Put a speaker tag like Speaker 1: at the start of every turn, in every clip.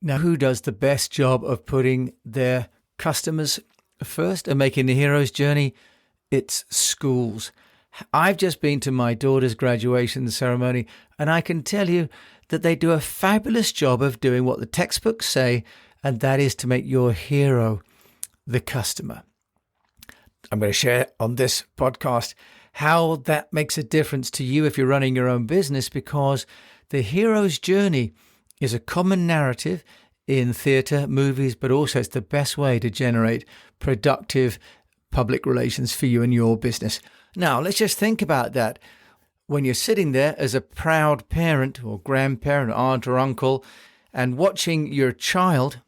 Speaker 1: Now, who does the best job of putting their customers first and making the hero's journey? It's schools. I've just been to my daughter's graduation ceremony, and I can tell you that they do a fabulous job of doing what the textbooks say, and that is to make your hero the customer. I'm going to share on this podcast how that makes a difference to you if you're running your own business, because the hero's journey is a common narrative in theatre, movies, but also it's the best way to generate productive public relations for you and your business. Now, let's just think about that. When you're sitting there as a proud parent or grandparent, aunt or uncle, and watching your child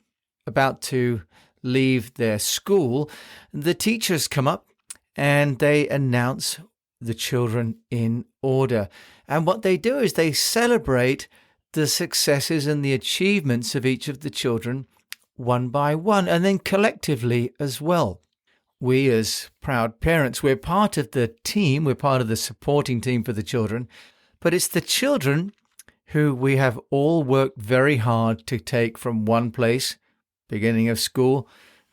Speaker 1: about to leave their school, the teachers come up and they announce the children in order. And what they do is they celebrate the successes and the achievements of each of the children one by one, and then collectively as well. We as proud parents, we're part of the team, we're part of the supporting team for the children, but it's the children who we have all worked very hard to take from one place, beginning of school,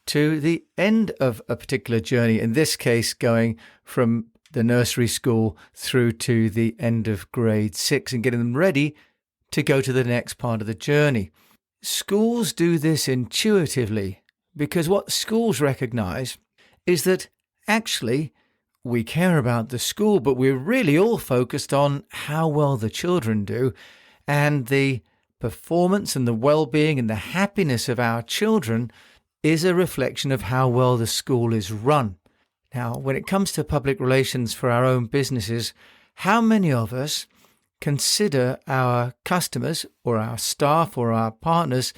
Speaker 1: to the end of a particular journey, in this case going from the nursery school through to the end of grade 6 and getting them ready to go to the next part of the journey. Schools do this intuitively because what schools recognize is that actually we care about the school, but we're really all focused on how well the children do, and the performance and the well-being and the happiness of our children is a reflection of how well the school is run. Now, when it comes to public relations for our own businesses, how many of us consider our customers or our staff or our partners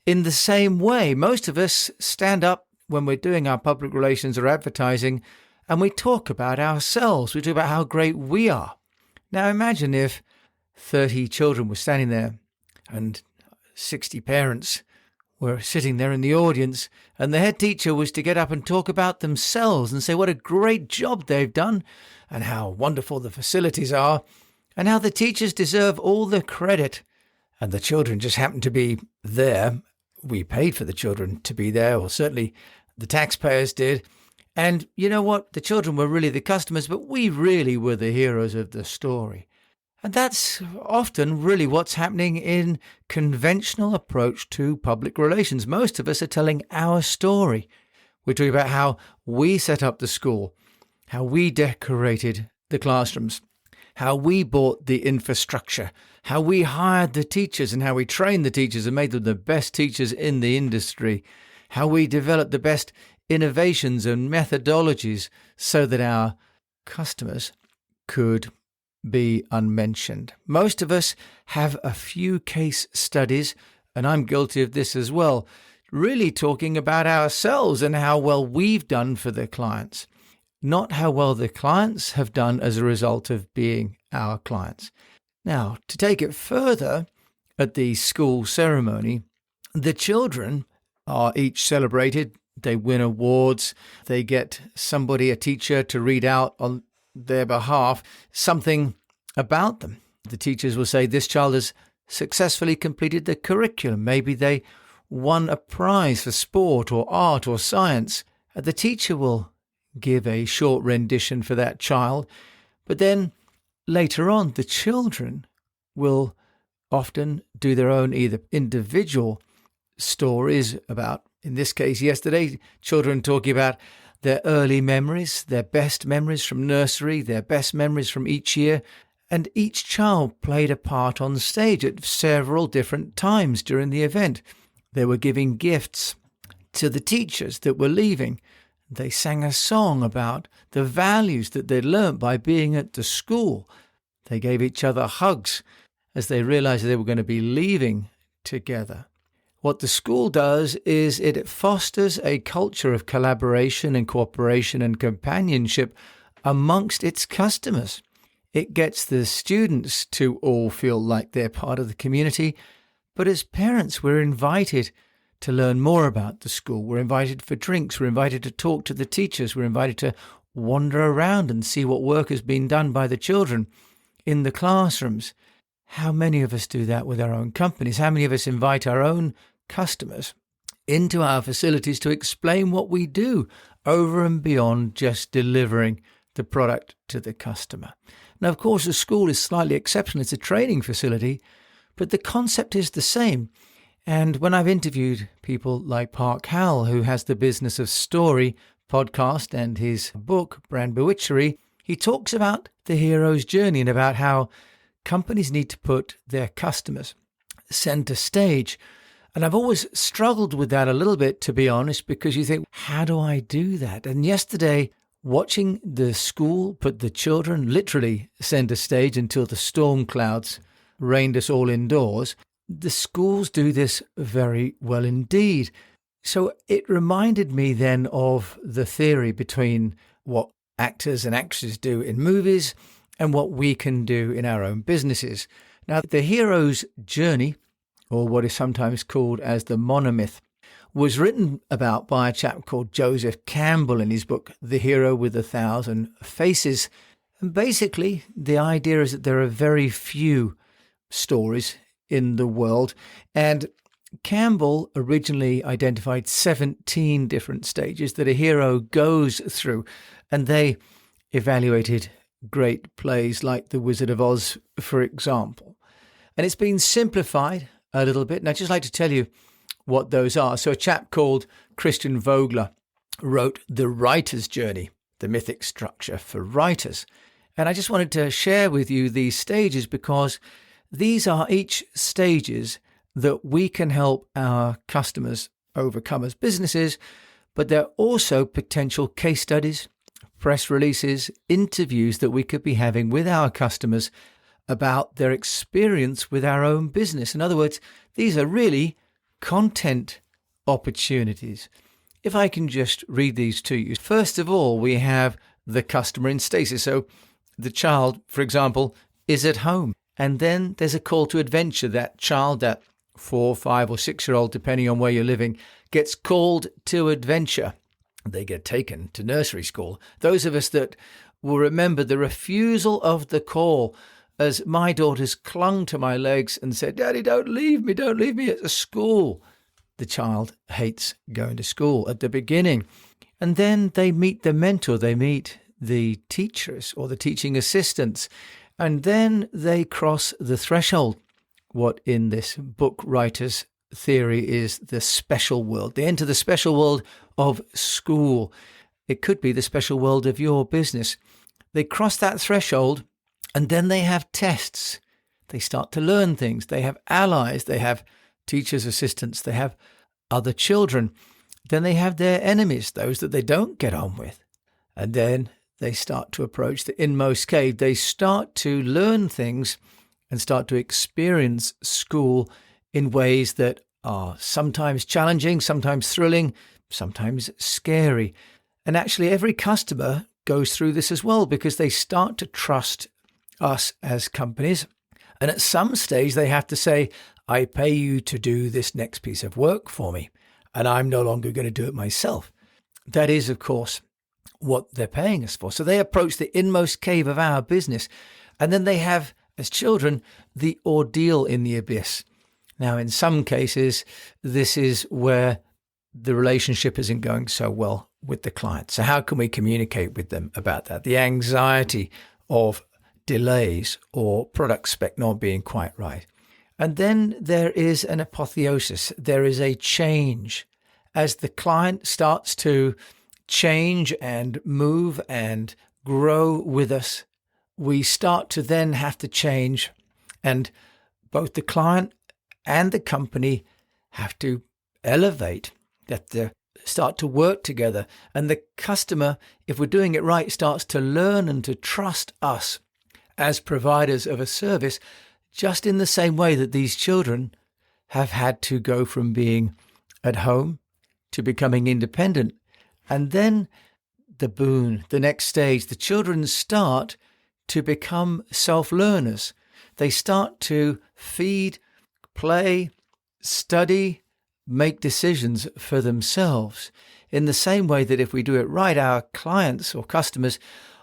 Speaker 1: in the same way? Most of us stand up when we're doing our public relations or advertising and we talk about ourselves. We talk about how great we are. Now imagine if 30 children were standing there and 60 parents were sitting there in the audience, and the head teacher was to get up and talk about themselves and say what a great job they've done and how wonderful the facilities are and how the teachers deserve all the credit. And the children just happened to be there. We paid for the children to be there, or certainly the taxpayers did. And you know what? The children were really the customers, but we really were the heroes of the story. And that's often really what's happening in conventional approach to public relations. Most of us are telling our story. We're talking about how we set up the school, how we decorated the classrooms, how we bought the infrastructure, how we hired the teachers and how we trained the teachers and made them the best teachers in the industry, how we developed the best innovations and methodologies so that our customers could be unmentioned. Most of us have a few case studies, and I'm guilty of this as well, really talking about ourselves and how well we've done for the clients, not how well the clients have done as a result of being our clients. Now, to take it further, at the school ceremony, the children are each celebrated. They win awards. They get somebody, a teacher, to read out on their behalf something about them. The teachers will say, this child has successfully completed the curriculum. Maybe they won a prize for sport or art or science. The teacher will give a short rendition for that child. But then later on, the children will often do their own either individual stories about, in this case, yesterday, children talking about their early memories, their best memories from nursery, their best memories from each year. And each child played a part on stage at several different times during the event. They were giving gifts to the teachers that were leaving. They sang a song about the values that they'd learnt by being at the school. They gave each other hugs as they realized they were going to be leaving together. What the school does is it fosters a culture of collaboration and cooperation and companionship amongst its customers. It gets the students to all feel like they're part of the community, but as parents, we're invited to learn more about the school. We're invited for drinks. We're invited to talk to the teachers. We're invited to wander around and see what work has been done by the children in the classrooms. How many of us do that with our own companies? How many of us invite our own customers into our facilities to explain what we do over and beyond just delivering the product to the customer. Now, of course, the school is slightly exceptional. It's a training facility, but the concept is the same. And when I've interviewed people like Park Howell, who has the Business of Story podcast and his book, Brand Bewitchery, he talks about the hero's journey and about how companies need to put their customers center stage. And I've always struggled with that a little bit, to be honest, because you think, how do I do that? And yesterday, watching the school put the children literally center stage until the storm clouds rained us all indoors, the schools do this very well indeed. So it reminded me then of the theory between what actors and actresses do in movies and what we can do in our own businesses. Now, the hero's journey, or what is sometimes called as the monomyth, was written about by a chap called Joseph Campbell in his book, The Hero with a Thousand Faces. And basically, the idea is that there are very few stories in the world. And Campbell originally identified 17 different stages that a hero goes through. And they evaluated great plays like The Wizard of Oz, for example. And it's been simplified a little bit. And I'd just like to tell you what those are. So a chap called Christian Vogler wrote The Writer's Journey, the mythic structure for writers. And I just wanted to share with you these stages because these are each stages that we can help our customers overcome as businesses, but they're also potential case studies, press releases, interviews that we could be having with our customers about their experience with our own business. In other words, these are really content opportunities. If I can just read these to you. First of all, we have the customer in stasis. So the child, for example, is at home. And then there's a call to adventure. That child, that 4, 5 or 6-year-old, depending on where you're living, gets called to adventure. They get taken to nursery school. Those of us that will remember the refusal of the call as my daughters clung to my legs and said, "Daddy, don't leave me at the school." The child hates going to school at the beginning. And then they meet the mentor, they meet the teachers or the teaching assistants, and then they cross the threshold, what in this book writer's theory is the special world. They enter the special world of school. It could be the special world of your business. They cross that threshold, and then they have tests. They start to learn things. They have allies. They have teachers' assistants. They have other children. Then they have their enemies, those that they don't get on with. And then they start to approach the inmost cave. They start to learn things and start to experience school in ways that are sometimes challenging, sometimes thrilling, sometimes scary. And actually, every customer goes through this as well because they start to trust us as companies. And at some stage, they have to say, "I pay you to do this next piece of work for me, and I'm no longer going to do it myself." That is, of course, what they're paying us for. So they approach the inmost cave of our business. And then they have, as children, the ordeal in the abyss. Now, in some cases, this is where the relationship isn't going so well with the client. So how can we communicate with them about that? The anxiety of delays or product spec not being quite right. And then there is an apotheosis. There is a change. As the client starts to change and move and grow with us, we start to then have to change. And both the client and the company have to elevate, that they start to work together. And the customer, if we're doing it right, starts to learn and to trust us as providers of a service, just in the same way that these children have had to go from being at home to becoming independent. And then the boon, the next stage, the children start to become self-learners. They start to feed, play, study, make decisions for themselves. In the same way that if we do it right, our clients or customers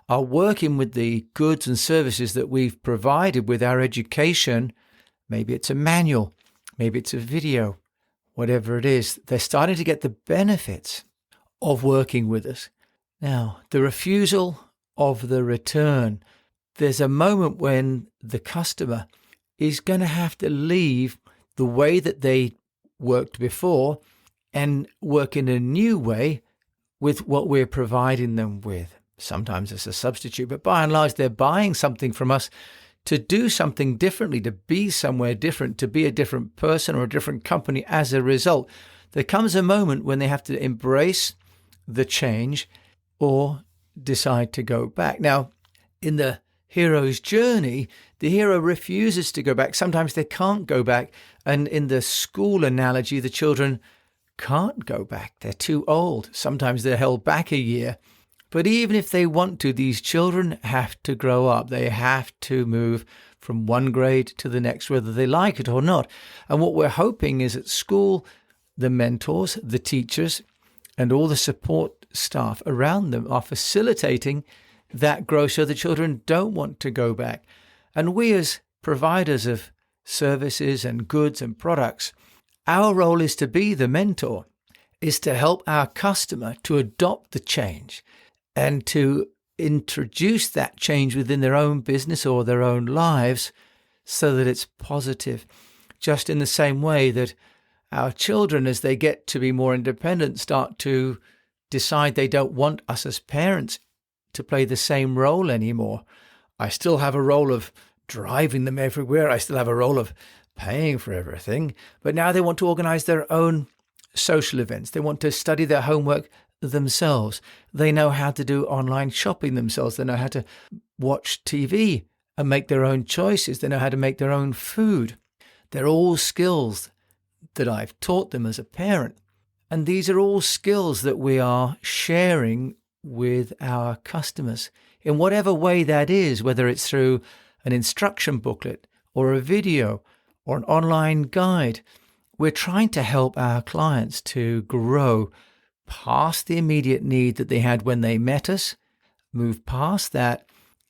Speaker 1: are working with the goods and services that we've provided with our education. Maybe it's a manual, maybe it's a video, whatever it is, they're starting to get the benefits of working with us. Now, the refusal of the return, there's a moment when the customer is going to have to leave the way that they worked before and work in a new way with what we're providing them with. Sometimes it's a substitute, but by and large, they're buying something from us to do something differently, to be somewhere different, to be a different person or a different company as a result. There comes a moment when they have to embrace the change or decide to go back. Now, in the hero's journey, the hero refuses to go back. Sometimes they can't go back. And in the school analogy, the children can't go back. They're too old. Sometimes they're held back a year. But even if they want to, these children have to grow up. They have to move from one grade to the next, whether they like it or not. And what we're hoping is at school, the mentors, the teachers, and all the support staff around them are facilitating that growth so the children don't want to go back. And we as providers of services and goods and products, our role is to be the mentor, is to help our customer to adopt the change and to introduce that change within their own business or their own lives so that it's positive. Just in the same way that our children, as they get to be more independent, start to decide they don't want us as parents to play the same role anymore. I still have a role of driving them everywhere. I still have a role of paying for everything. But now they want to organize their own social events. They want to study their homework themselves. They know how to do online shopping themselves. They know how to watch TV and make their own choices. They know how to make their own food. They're all skills that I've taught them as a parent. And these are all skills that we are sharing with our customers in whatever way that is, whether it's through an instruction booklet or a video or an online guide. We're trying to help our clients to grow past the immediate need that they had when they met us, move past that,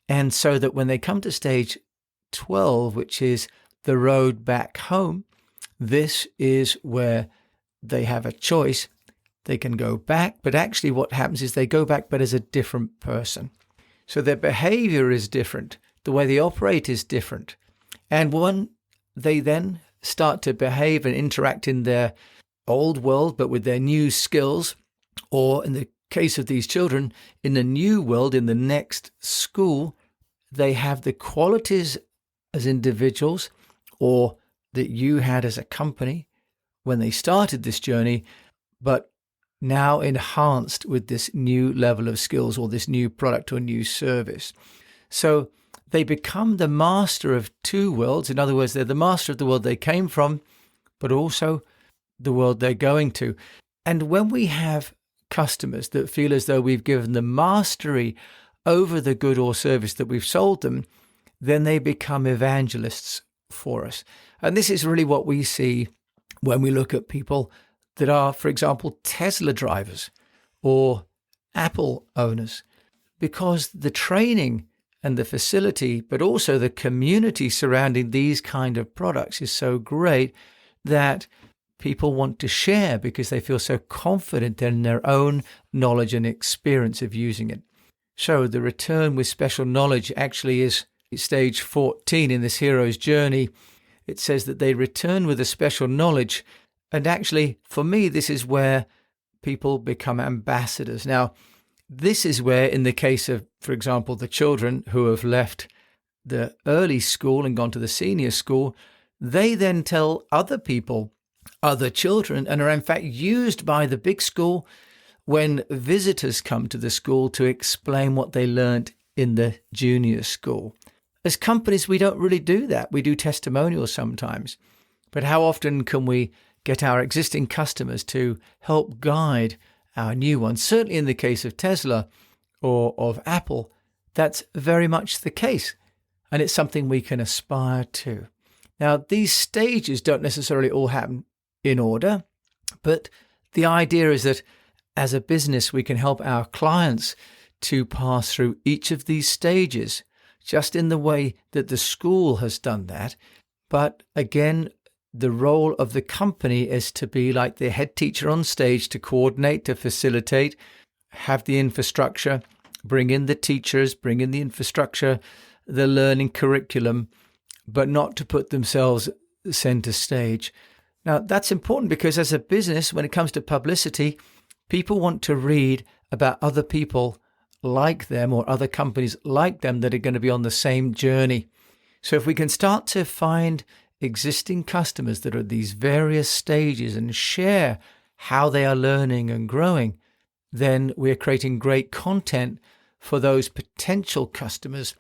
Speaker 1: and so that when they come to stage 12, which is the road back home, this is where they have a choice. They can go back, but actually what happens is they go back, but as a different person. So their behavior is different. The way they operate is different. And when they then start to behave and interact in their old world, but with their new skills, or in the case of these children, in the new world, in the next school, they have the qualities as individuals or that you had as a company when they started this journey, but now enhanced with this new level of skills or this new product or new service. So they become the master of two worlds. In other words, they're the master of the world they came from, but also the world they're going to. And when we have customers that feel as though we've given them mastery over the good or service that we've sold them, then they become evangelists for us. And this is really what we see when we look at people that are, for example, Tesla drivers or Apple owners, because the training and the facility, but also the community surrounding these kind of products is so great that people want to share because they feel so confident in their own knowledge and experience of using it. So the return with special knowledge actually is stage 14 in this hero's journey. It says that they return with a special knowledge. And actually, for me, this is where people become ambassadors. Now, this is where, in the case of, for example, the children who have left the early school and gone to the senior school, they then tell other people, other children, and are in fact used by the big school when visitors come to the school to explain what they learned in the junior school. As companies, we don't really do that. We do testimonials sometimes. But how often can we get our existing customers to help guide our new ones? Certainly in the case of Tesla or of Apple, that's very much the case. And it's something we can aspire to. Now, these stages don't necessarily all happen in order, but the idea is that as a business, we can help our clients to pass through each of these stages, just in the way that the school has done that. But again, the role of the company is to be like the head teacher on stage, to coordinate, to facilitate, have the infrastructure, bring in the teachers, bring in the infrastructure, the learning curriculum, but not to put themselves center stage. Now, that's important because as a business, when it comes to publicity, people want to read about other people like them or other companies like them that are going to be on the same journey. So if we can start to find existing customers that are at these various stages and share how they are learning and growing, then we're creating great content for those potential customers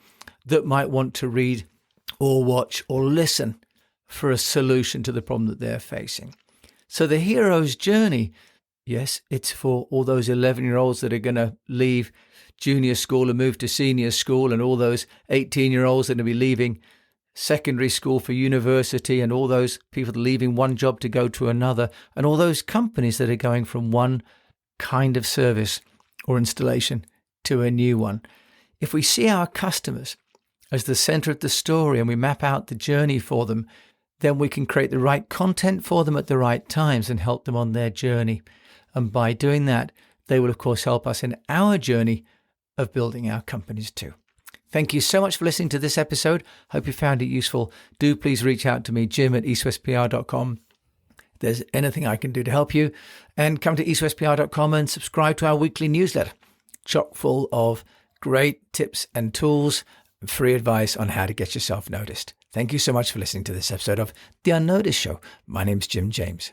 Speaker 1: that might want to read or watch or listen for a solution to the problem that they're facing. So the hero's journey, yes, it's for all those 11-year-olds that are going to leave junior school and move to senior school, and all those 18-year-olds that are going to be leaving secondary school for university, and all those people leaving one job to go to another, and all those companies that are going from one kind of service or installation to a new one. If we see our customers as the center of the story and we map out the journey for them, then we can create the right content for them at the right times and help them on their journey. And by doing that, they will, of course, help us in our journey of building our companies too. Thank you so much for listening to this episode. Hope you found it useful. Do please reach out to me, jim@eastwestpr.com. If there's anything I can do to help you, and come to eastwestpr.com and subscribe to our weekly newsletter, chock full of great tips and tools, and free advice on how to get yourself noticed. Thank you so much for listening to this episode of The Unnoticed Show. My name's Jim James.